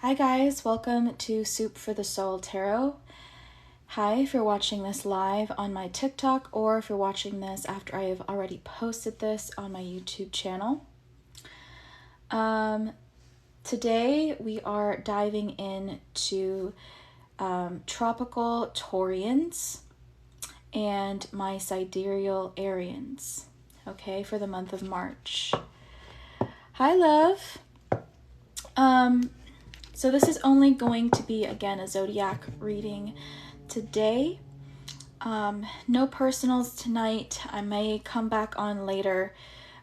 Hi guys, welcome to Soup for the Soul Tarot. Hi, if you're watching this live on my TikTok or if you're watching this after I have already posted this on my YouTube channel. Today we are diving into tropical Taurians and my sidereal Arians, okay, for the month of March. Hi, love. So this is only going to be, again, a zodiac reading today. No personals tonight. I may come back on later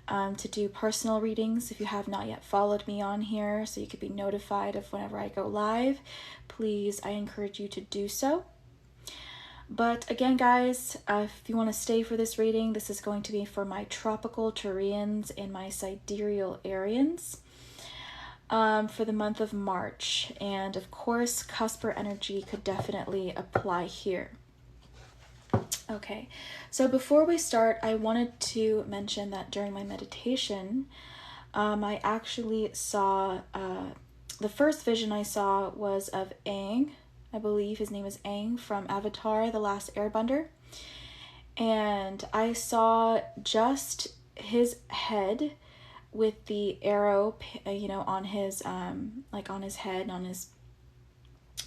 to do personal readings if you have not yet followed me on here, so you could be notified of whenever I go live. Please, I encourage you to do so. But again, guys, if you want to stay for this reading, this is going to be for my tropical Taurians and my sidereal Arians. For the month of March, and of course cusper energy could definitely apply here. Okay, so before we start, I wanted to mention that during my meditation I actually saw the first vision I saw was of Aang. I believe his name is Aang from Avatar The Last Airbender, and I saw just his head with the arrow, on his, on his head, on his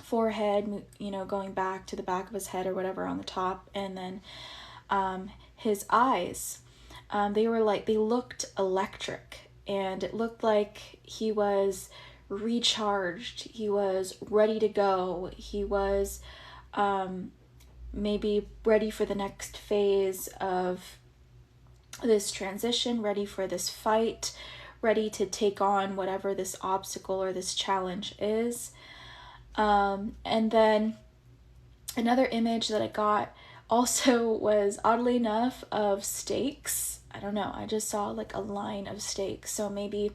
forehead, going back to the back of his head or whatever on the top. And then his eyes, they looked electric, and it looked like he was recharged. He was ready to go. He was maybe ready for the next phase of this transition, ready for this fight, ready to take on whatever this obstacle or this challenge is. And then another image that I got also was, oddly enough, of steaks. I don't know, I just saw like a line of steaks. So maybe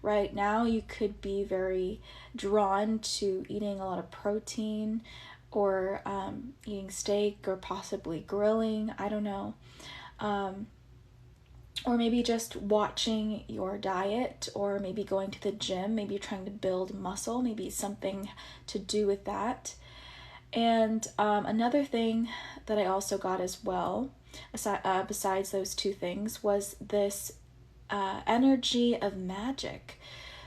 right now you could be very drawn to eating a lot of protein, or eating steak, or possibly grilling, I don't know. Or maybe just watching your diet, or maybe going to the gym, maybe you're trying to build muscle, maybe something to do with that. And another thing that I also got as well, besides those two things, was this energy of magic.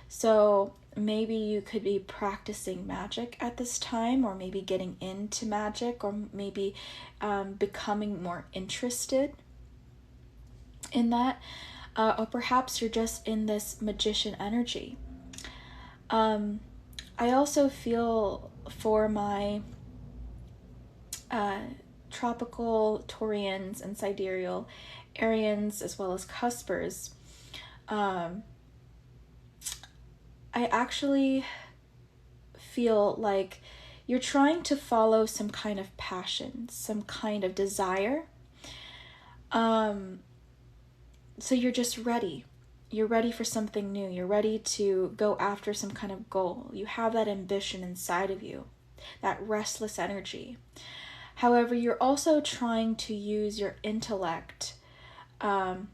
So maybe you could be practicing magic at this time, or maybe getting into magic, or maybe becoming more interested in that, or perhaps you're just in this magician energy. I also feel for my tropical Taurians and sidereal Arians, as well as cuspers, I actually feel like you're trying to follow some kind of passion, some kind of desire. So you're just ready. You're ready for something new. You're ready to go after some kind of goal. You have that ambition inside of you, that restless energy. However, you're also trying to use your intellect to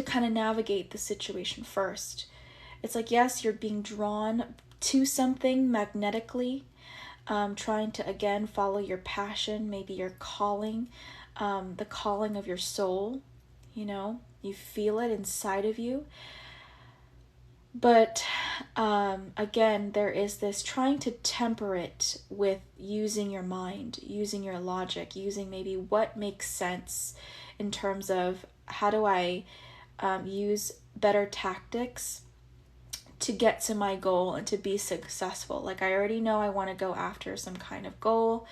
kind of navigate the situation first. It's like, yes, you're being drawn to something magnetically, trying to, again, follow your passion, maybe your calling, the calling of your soul. You feel it inside of you. But again, there is this trying to temper it with using your mind, using your logic, using maybe what makes sense in terms of how do I use better tactics to get to my goal and to be successful. Like, I already know I want to go after some kind of goal.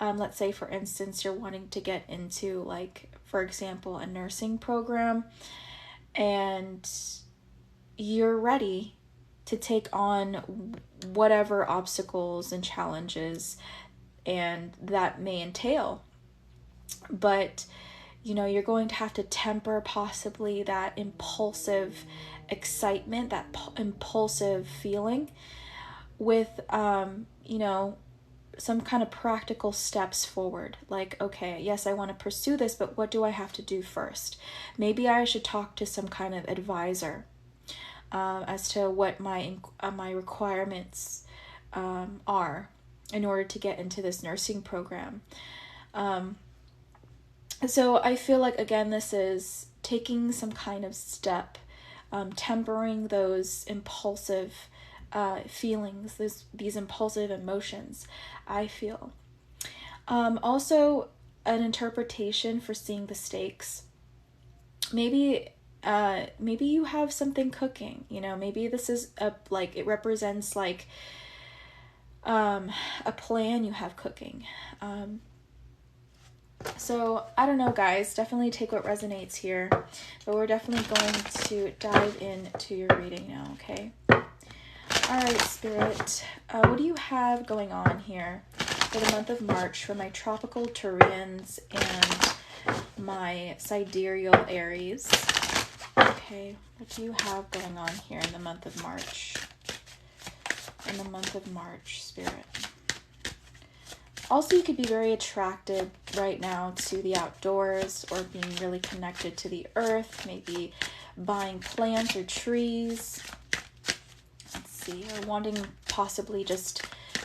Let's say, for instance, you're wanting to get into, like, for example, a nursing program, and you're ready to take on whatever obstacles and challenges and that may entail. But, you're going to have to temper possibly that impulsive excitement, that impulsive feeling with, some kind of practical steps forward. Like, okay, yes, I want to pursue this, but what do I have to do first? Maybe I should talk to some kind of advisor as to what my requirements are in order to get into this nursing program. So I feel like, again, this is taking some kind of step, tempering those impulsive feelings, these impulsive emotions, I feel. Also, an interpretation for seeing the stakes. Maybe you have something cooking, you know, maybe this is it represents like a plan you have cooking. So I don't know, guys, definitely take what resonates here, but we're definitely going to dive into your reading now, okay? All right, Spirit, what do you have going on here for the month of March for my tropical Taurians and my sidereal Aries? Okay, what do you have going on here in the month of March? In the month of March, Spirit. Also, you could be very attracted right now to the outdoors or being really connected to the earth, maybe buying plants or trees. Let's see, or wanting possibly just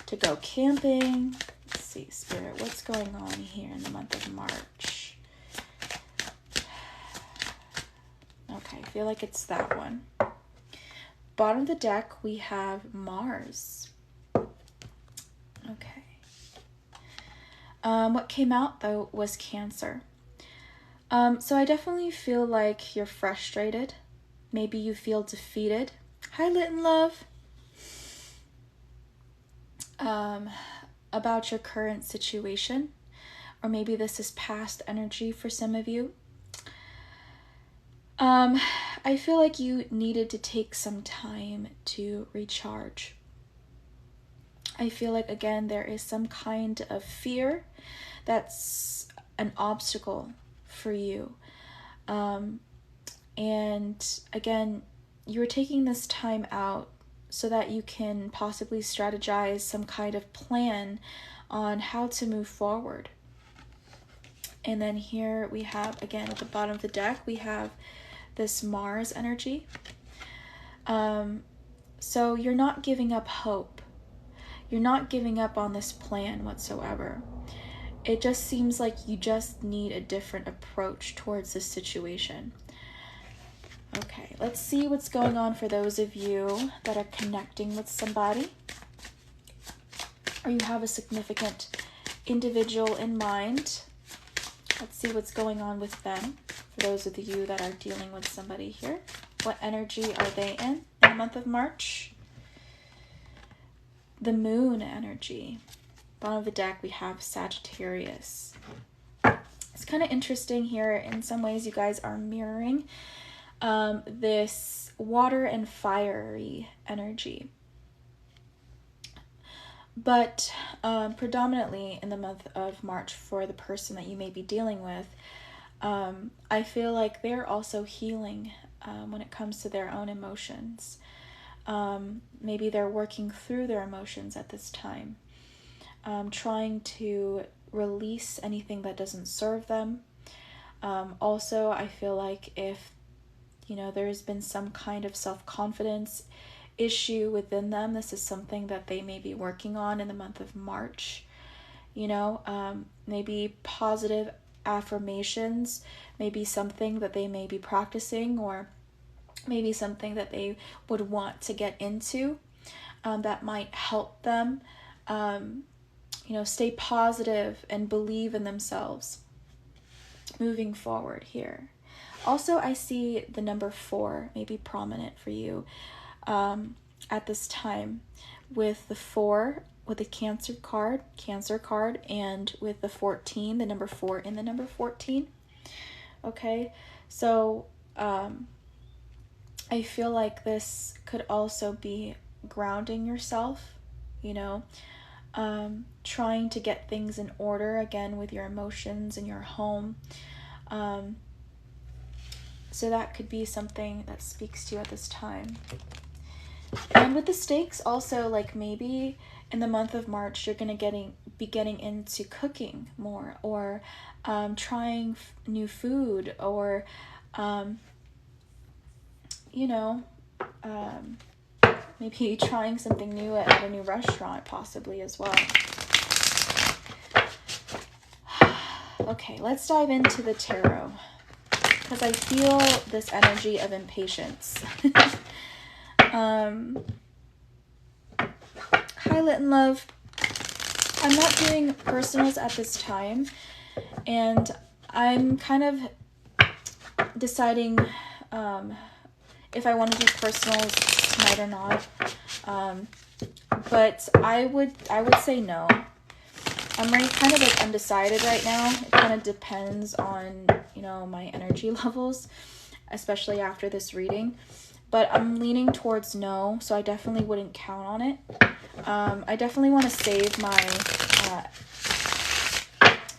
to go camping. Let's see, Spirit, what's going on here in the month of March? Okay, I feel like it's that one. Bottom of the deck, we have Mars. Okay. What came out, though, was Cancer. So I definitely feel like you're frustrated. Maybe you feel defeated. Hi, Lit and Love. About your current situation. Or maybe this is past energy for some of you. I feel like you needed to take some time to recharge. I feel like, again, there is some kind of fear that's an obstacle for you. And again, you're taking this time out so that you can possibly strategize some kind of plan on how to move forward. And then here we have, again, at the bottom of the deck, we have this Mars energy. So you're not giving up hope. You're not giving up on this plan whatsoever. It just seems like you just need a different approach towards this situation. Okay, let's see what's going on for those of you that are connecting with somebody, or you have a significant individual in mind. Let's see what's going on with them. For those of you that are dealing with somebody here, what energy are they in the month of March? The moon energy. Bottom of the deck, we have Sagittarius. It's kind of interesting here. In some ways, you guys are mirroring this water and fiery energy. But predominantly in the month of March, for the person that you may be dealing with, I feel like they're also healing when it comes to their own emotions. Maybe they're working through their emotions at this time, trying to release anything that doesn't serve them. Also, I feel like if, there's been some kind of self-confidence issue within them, this is something that they may be working on in the month of March. Maybe positive affirmations, maybe something that they may be practicing, or maybe something that they would want to get into that might help them, stay positive and believe in themselves moving forward here. Also, I see the number 4 may be prominent for you at this time, with the 4, with the Cancer card, and with the 14, the number 4 and the number 14. Okay, so I feel like this could also be grounding yourself, trying to get things in order again with your emotions in your home. So that could be something that speaks to you at this time. And with the stakes also, like maybe in the month of March, you're going to be getting into cooking more, or trying new food, or, maybe trying something new at a new restaurant possibly as well. Okay, let's dive into the tarot, because I feel this energy of impatience. Hi, Lit and Love. I'm not doing personals at this time, and I'm kind of deciding if I want to do personals tonight or not. But I would say no. I'm kind of like undecided right now. It kind of depends on, you know, my energy levels, especially after this reading. But I'm leaning towards no, so I definitely wouldn't count on it. I definitely want to save my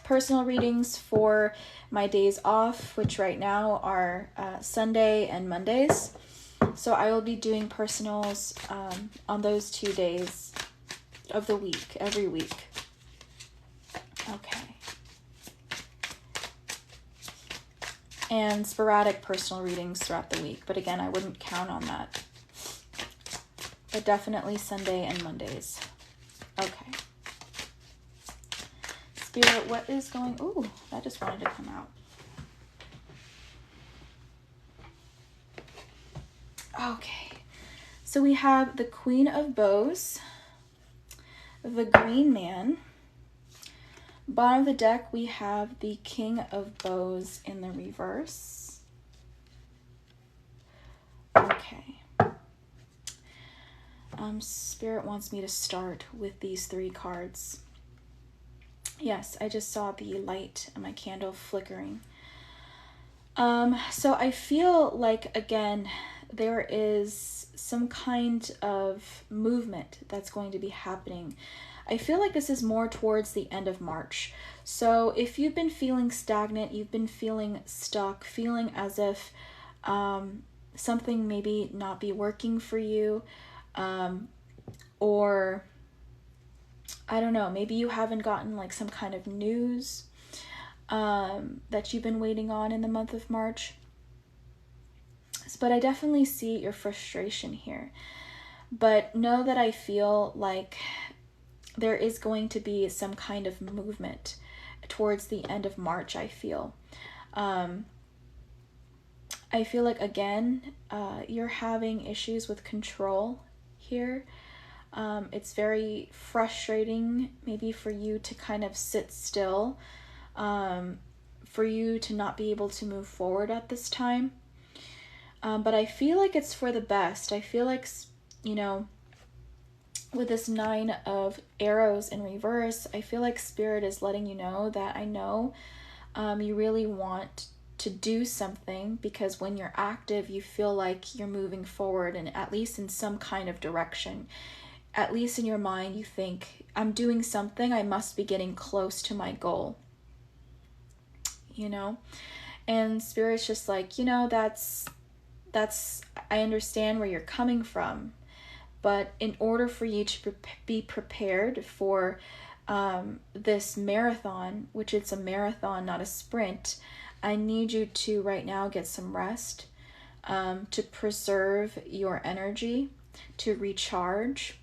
personal readings for my days off, which right now are Sunday and Mondays. So I will be doing personals on those 2 days of the week, every week. Okay. And sporadic personal readings throughout the week. But again, I wouldn't count on that. But definitely Sunday and Mondays. Okay. Spirit, what is going... Ooh, that just wanted to come out. Okay. So we have the Queen of Bows, the Green Man. Bottom of the deck, we have the King of Bows in the reverse. Okay. Spirit wants me to start with these 3 cards. Yes, I just saw the light in my candle flickering. So I feel like, again, there is some kind of movement that's going to be happening. I feel like this is more towards the end of March. So if you've been feeling stagnant, you've been feeling stuck, feeling as if something maybe not be working for you, or I don't know, maybe you haven't gotten like some kind of news that you've been waiting on in the month of March. But I definitely see your frustration here. But know that I feel like there is going to be some kind of movement towards the end of March, I feel. I feel like, again, you're having issues with control here. It's very frustrating maybe for you to kind of sit still, for you to not be able to move forward at this time. But I feel like it's for the best. I feel like, you know, with this 9 of arrows in reverse, I feel like Spirit is letting you know that I know you really want to do something, because when you're active, you feel like you're moving forward, and at least in some kind of direction. At least in your mind, you think, I'm doing something, I must be getting close to my goal. You know? And Spirit's just like, you know, that's I understand where you're coming from, but in order for you to be prepared for this marathon, which it's a marathon, not a sprint, I need you to right now get some rest, to preserve your energy, to recharge,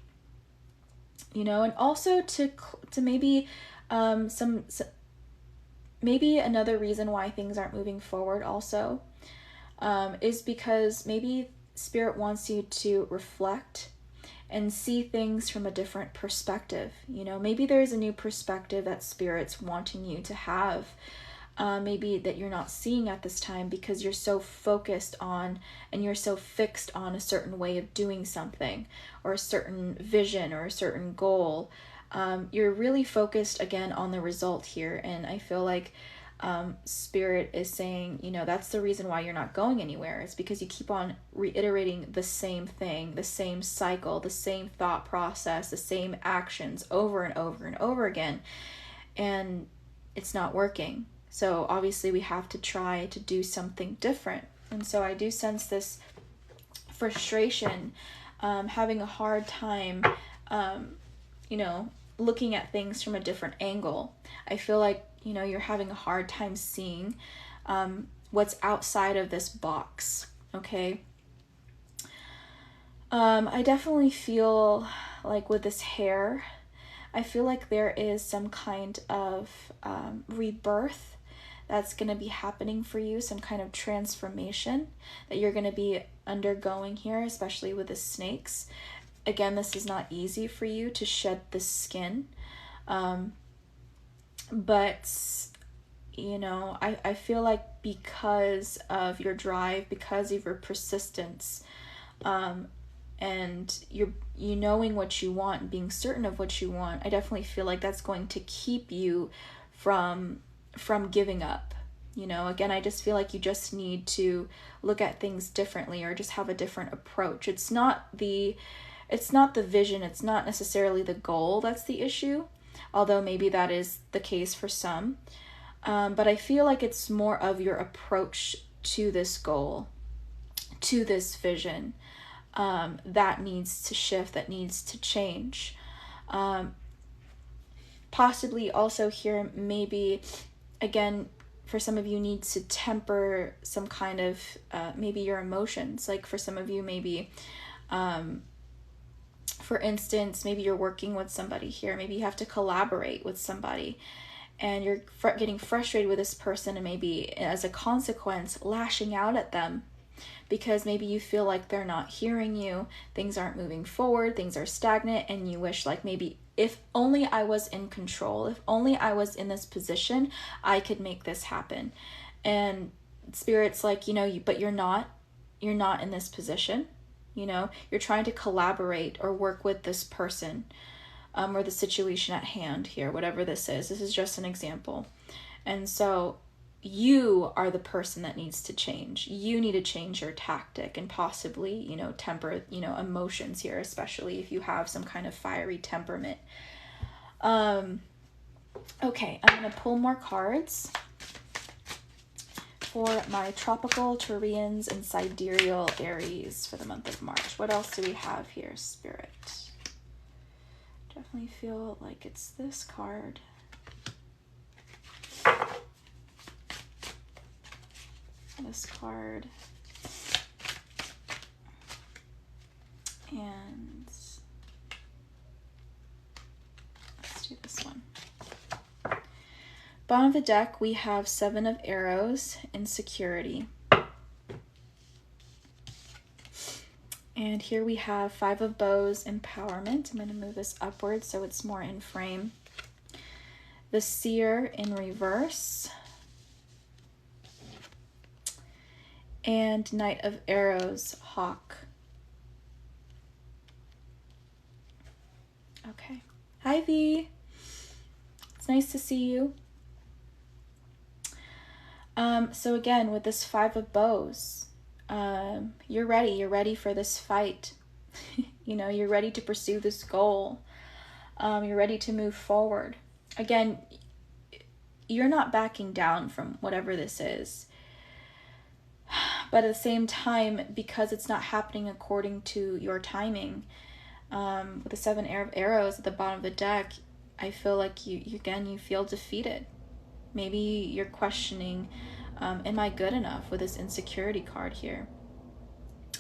you know, and also to maybe maybe another reason why things aren't moving forward also is because maybe Spirit wants you to reflect and see things from a different perspective. You know, maybe there's a new perspective that Spirit's wanting you to have, maybe that you're not seeing at this time because you're so focused on and you're so fixed on a certain way of doing something, or a certain vision, or a certain goal. You're really focused again on the result here, and I feel like Spirit is saying, you know, that's the reason why you're not going anywhere. It's because you keep on reiterating the same thing, the same cycle, the same thought process, the same actions over and over and over again, and it's not working. So obviously we have to try to do something different. And so I do sense this frustration, having a hard time, you know, looking at things from a different angle. I feel like, you know, you're having a hard time seeing what's outside of this box, okay? I definitely feel like with this hair, I feel like there is some kind of rebirth that's going to be happening for you, some kind of transformation that you're going to be undergoing here, especially with the snakes. Again, this is not easy for you to shed the skin, but you know, I feel like because of your drive, because of your persistence, and you knowing what you want and being certain of what you want, I definitely feel like that's going to keep you from giving up. You know, again, I just feel like you just need to look at things differently, or just have a different approach. It's not the vision, it's not necessarily the goal that's the issue, although maybe that is the case for some. But I feel like it's more of your approach to this goal, to this vision, that needs to shift, that needs to change. Possibly also here, maybe, again, for some of you, need to temper some kind of, maybe your emotions. Like for some of you, maybe, for instance, maybe you're working with somebody here. Maybe you have to collaborate with somebody, and you're getting frustrated with this person, and maybe as a consequence lashing out at them because maybe you feel like they're not hearing you, things aren't moving forward, things are stagnant, and you wish like maybe if only I was in control, if only I was in this position, I could make this happen. And Spirit's like, you know, but you're not in this position. You know, you're trying to collaborate or work with this person, or the situation at hand here, whatever this is. This is just an example. And so you are the person that needs to change. You need to change your tactic and possibly, you know, temper, you know, emotions here, especially if you have some kind of fiery temperament. Okay, I'm going to pull more cards for my tropical, Taurians, and sidereal Aries for the month of March. What else do we have here, Spirit? Definitely feel like it's this card. This card. And let's do this one. Bottom of the deck, we have 7 of Arrows, Insecurity. And here we have 5 of Bows, Empowerment. I'm going to move this upwards so it's more in frame. The Seer in reverse. And Knight of Arrows, Hawk. Okay. Hi, V. It's nice to see you. So again, with this 5 of Bows, you're ready. You're ready for this fight. You know, you're ready to pursue this goal. You're ready to move forward. Again, you're not backing down from whatever this is. But at the same time, because it's not happening according to your timing, with the 7 of Arrows at the bottom of the deck, I feel like you feel defeated. Maybe you're questioning, am I good enough with this insecurity card here?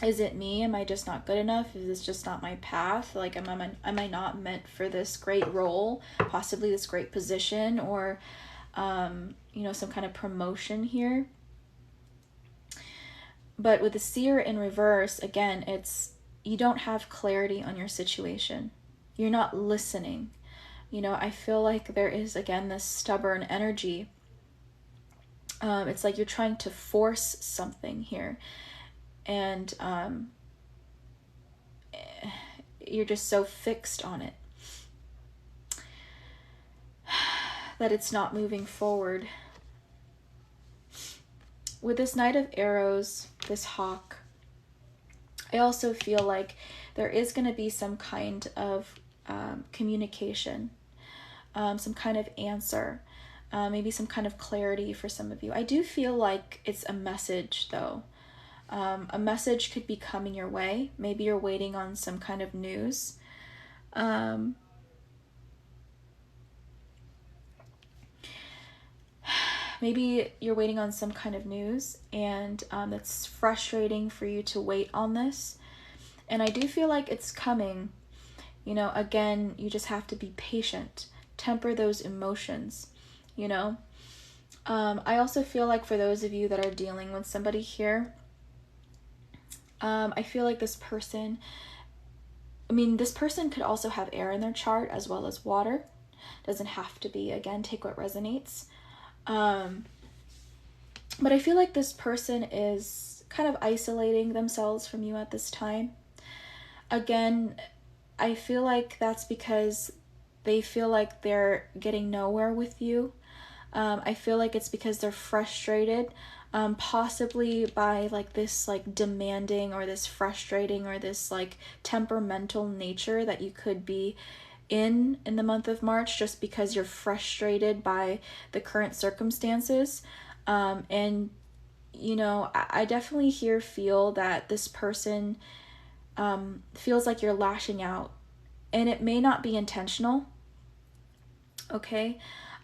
Is it me? Am I just not good enough? Is this just not my path? Like, am I not meant for this great role, possibly this great position, or, you know, some kind of promotion here? But with the Seer in reverse, again, it's you don't have clarity on your situation. You're not listening. You know, I feel like there is, again, this stubborn energy. It's like you're trying to force something here. And you're just so fixed on it that it's not moving forward. With this Knight of Arrows, this Hawk, I also feel like there is going to be some kind of communication, some kind of answer, maybe some kind of clarity for some of you. I do feel like it's a message, though. A message could be coming your way. Maybe you're waiting on some kind of news. Maybe you're waiting on some kind of news, and it's frustrating for you to wait on this. And I do feel like it's coming. You know, again, you just have to be patient, temper those emotions, you know. I also feel like for those of you that are dealing with somebody here, I feel like this person could also have air in their chart as well as water. Doesn't have to be. Again, take what resonates. But I feel like this person is kind of isolating themselves from you at this time. Again, I feel like that's because they feel like they're getting nowhere with you. I feel like it's because they're frustrated, possibly by like this like demanding or this frustrating or this like temperamental nature that you could be in the month of March, just because you're frustrated by the current circumstances. And you know, I definitely feel that this person feels like you're lashing out, and it may not be intentional, okay?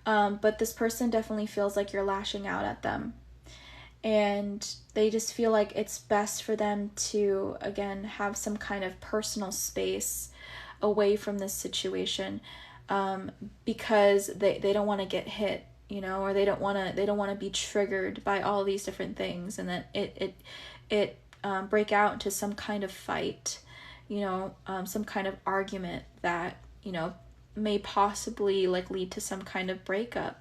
But this person definitely feels like you're lashing out at them, and they just feel like it's best for them to, again, have some kind of personal space away from this situation, because they don't want to get hit, you know, or they don't want to be triggered by all these different things, and then it break out into some kind of fight, you know, some kind of argument that, you know, may possibly like lead to some kind of breakup,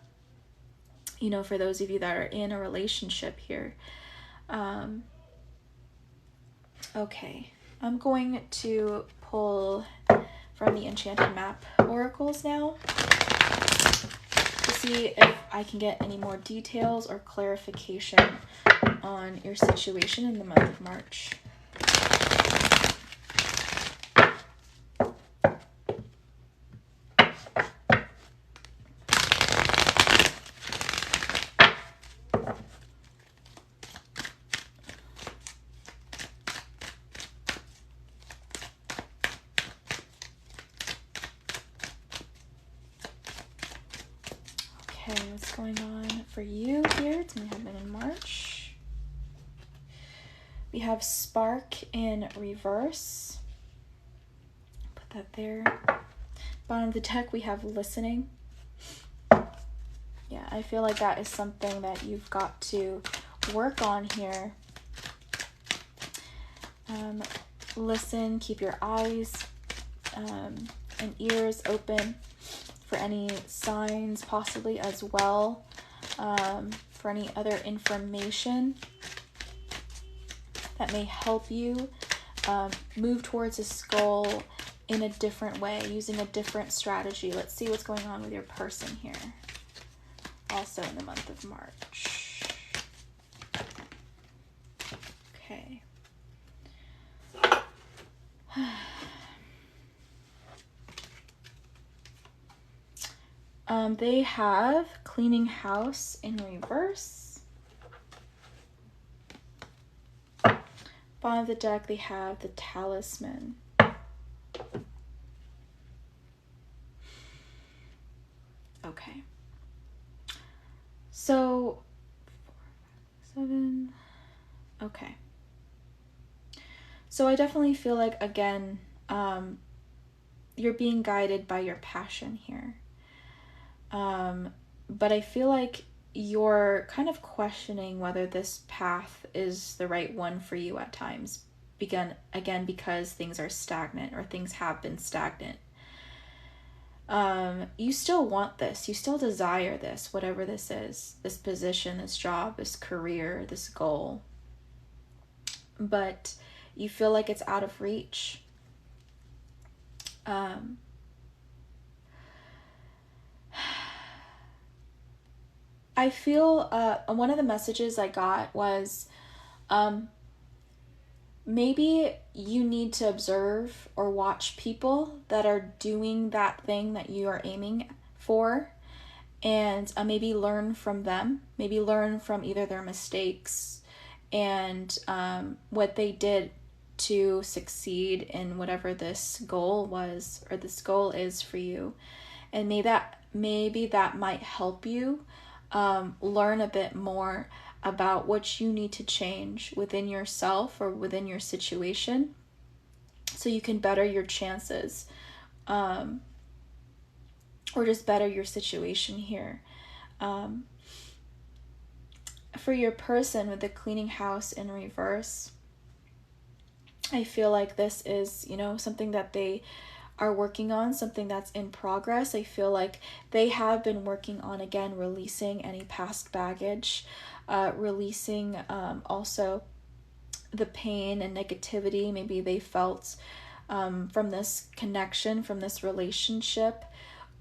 you know, for those of you that are in a relationship here. Okay, I'm going to pull from the Enchanted Map oracles now to see if I can get any more details or clarification on your situation in the month of March. Okay, what's going on for you here? It's going to happen in March. We have Spark in reverse. Put that there. Bottom of the deck, we have Listening. Yeah, I feel like that is something that you've got to work on here. Listen, keep your eyes and ears open for any signs, possibly as well, for any other information that may help you move towards this goal in a different way, using a different strategy. Let's see what's going on with your person here, also in the month of March. Okay. They have Cleaning House in reverse. Bottom of the deck, they have the Talisman. Okay. So, 4, 5, 7. Okay. So I definitely feel like, again, you're being guided by your passion here. But I feel like you're kind of questioning whether this path is the right one for you at times. Again, because things are stagnant, or things have been stagnant. You still want this. You still desire this, whatever this is. This position, this job, this career, this goal. But you feel like it's out of reach. I feel one of the messages I got was maybe you need to observe or watch people that are doing that thing that you are aiming for, and maybe learn from them. Maybe learn from either their mistakes and what they did to succeed in whatever this goal was, or this goal is for you. And maybe that might help you learn a bit more about what you need to change within yourself or within your situation. so you can better your chances, or just better your situation here. For your person with the cleaning house in reverse, I feel like this is, something that they are working on, something that's in progress. I feel like they have been working on, again, releasing any past baggage, releasing also the pain and negativity maybe they felt from this connection, from this relationship,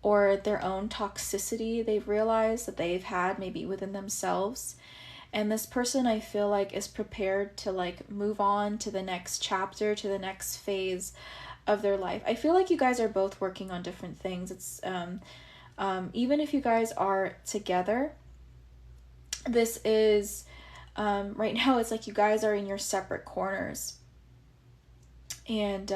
or their own toxicity they've realized that they've had maybe within themselves. And this person, I feel like, is prepared to like move on to the next chapter, to the next phase of their life. I feel like you guys are both working on different things. It's even if you guys are together, this is right now it's like you guys are in your separate corners and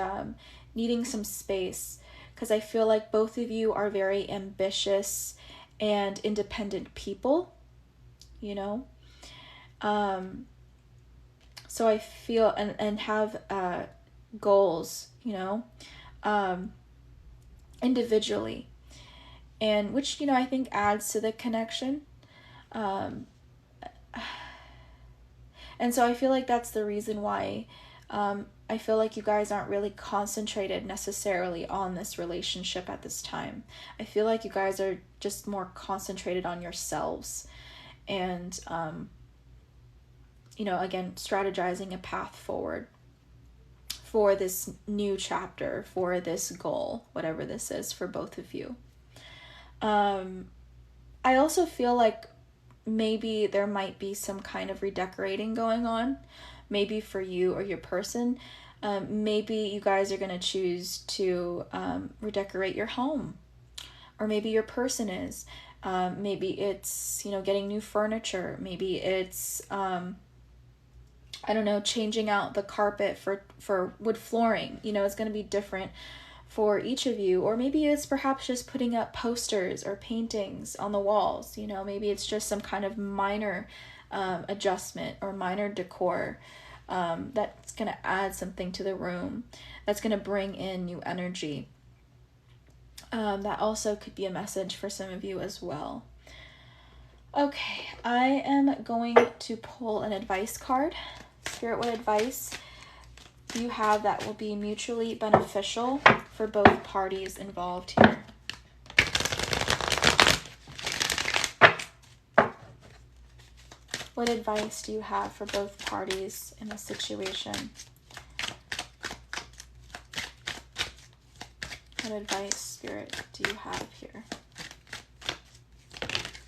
needing some space, because I feel like both of you are very ambitious and independent people, so I feel and have goals, individually, and which, I think adds to the connection. And so I feel like that's the reason why I feel like you guys aren't really concentrated necessarily on this relationship at this time. I feel like you guys are just more concentrated on yourselves and, again, strategizing a path forward for this new chapter, for this goal, whatever this is for both of you. I also feel like maybe there might be some kind of redecorating going on, maybe for you or your person. Maybe you guys are going to choose to redecorate your home, or maybe your person is. Maybe it's, getting new furniture. Maybe it's, I don't know, changing out the carpet for wood flooring. It's going to be different for each of you. Or maybe it's perhaps just putting up posters or paintings on the walls. Maybe it's just some kind of minor adjustment or minor decor that's going to add something to the room, that's going to bring in new energy. That also could be a message for some of you as well. Okay, I am going to pull an advice card. Spirit, what advice do you have that will be mutually beneficial for both parties involved here? What advice do you have for both parties in this situation? What advice, Spirit, do you have here?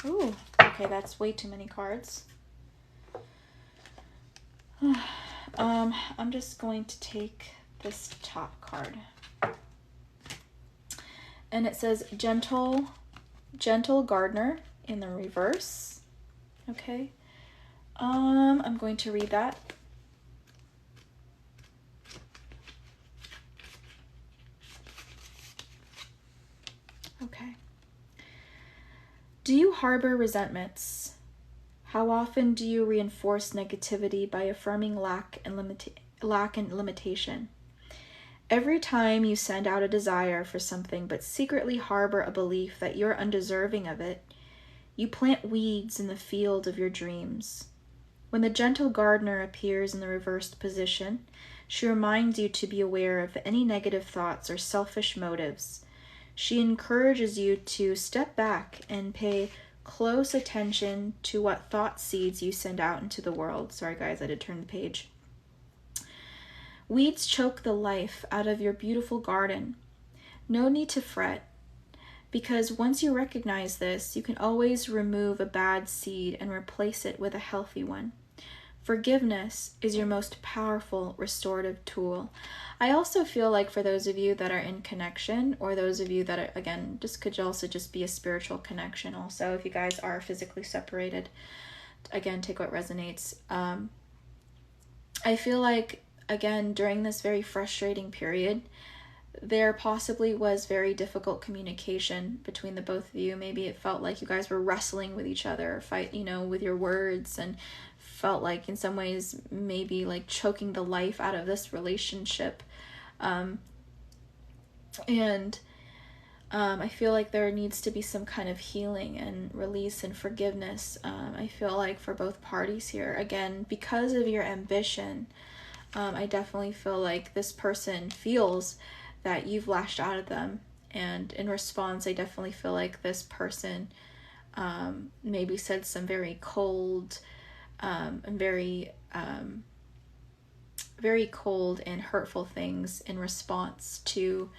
Ooh, okay, that's way too many cards. I'm just going to take this top card. And it says gentle gardener in the reverse. Okay. I'm going to read that. Okay. Do you harbor resentments? How often do you reinforce negativity by affirming lack and limitation? Every time you send out a desire for something but secretly harbor a belief that you're undeserving of it, you plant weeds in the field of your dreams. When the gentle gardener appears in the reversed position, she reminds you to be aware of any negative thoughts or selfish motives. She encourages you to step back and pay close attention to what thought seeds you send out into the world. Sorry guys, I did turn the page. Weeds choke the life out of your beautiful garden. No need to fret, because once you recognize this, you can always remove a bad seed and replace it with a healthy one. Forgiveness is your most powerful restorative tool. I also feel like for those of you that are in connection, or those of you that are, again, just could also just be a spiritual connection also, if you guys are physically separated, again, take what resonates. I feel like, again, during this very frustrating period, there possibly was very difficult communication between the both of you. Maybe it felt like you guys were wrestling with each other, with your words, and felt like in some ways maybe like choking the life out of this relationship. And I feel like there needs to be some kind of healing and release and forgiveness. I feel like for both parties here, again, because of your ambition, I definitely feel like this person feels that you've lashed out at them. And in response, I definitely feel like this person maybe said some very cold and very cold and hurtful things in response to,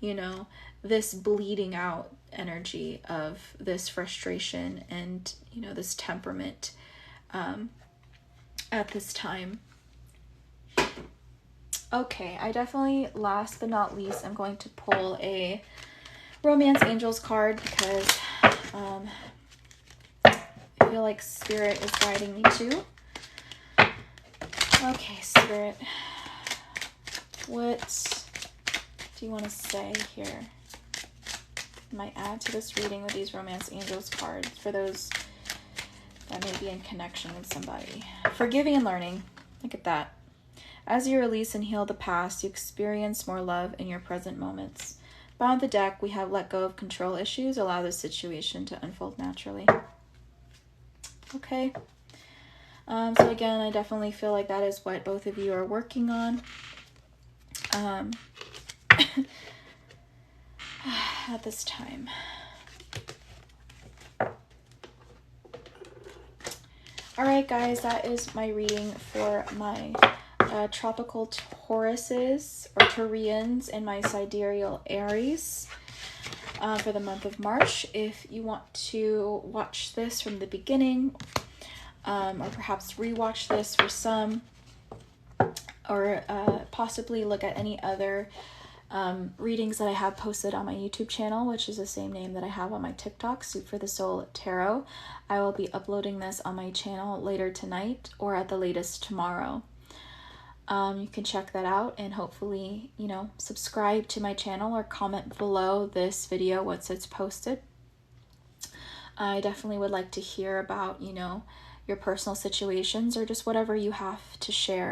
you know, this bleeding out energy of this frustration and, you know, this temperament at this time. Okay, I definitely, last but not least, I'm going to pull a Romance Angels card because I feel like Spirit is guiding me too. Okay, Spirit, what do you want to say here? Might add to this reading with these Romance Angels cards for those that may be in connection with somebody. Forgiving and learning. Look at that. As you release and heal the past, you experience more love in your present moments. Bottom of the deck, we have let go of control issues. Allow the situation to unfold naturally. Okay. So again, I definitely feel like that is what both of you are working on. At this time. Alright guys, that is my reading for my tropical Tauruses or Taurians and my sidereal Aries for the month of March. If you want to watch this from the beginning or perhaps rewatch this for some, or possibly look at any other readings that I have posted on my YouTube channel, which is the same name that I have on my TikTok, Soup for the Soul Tarot. I will be uploading this on my channel later tonight or at the latest tomorrow. You can check that out and hopefully, you know, subscribe to my channel or comment below this video once it's posted. I definitely would like to hear about, you know, your personal situations or just whatever you have to share.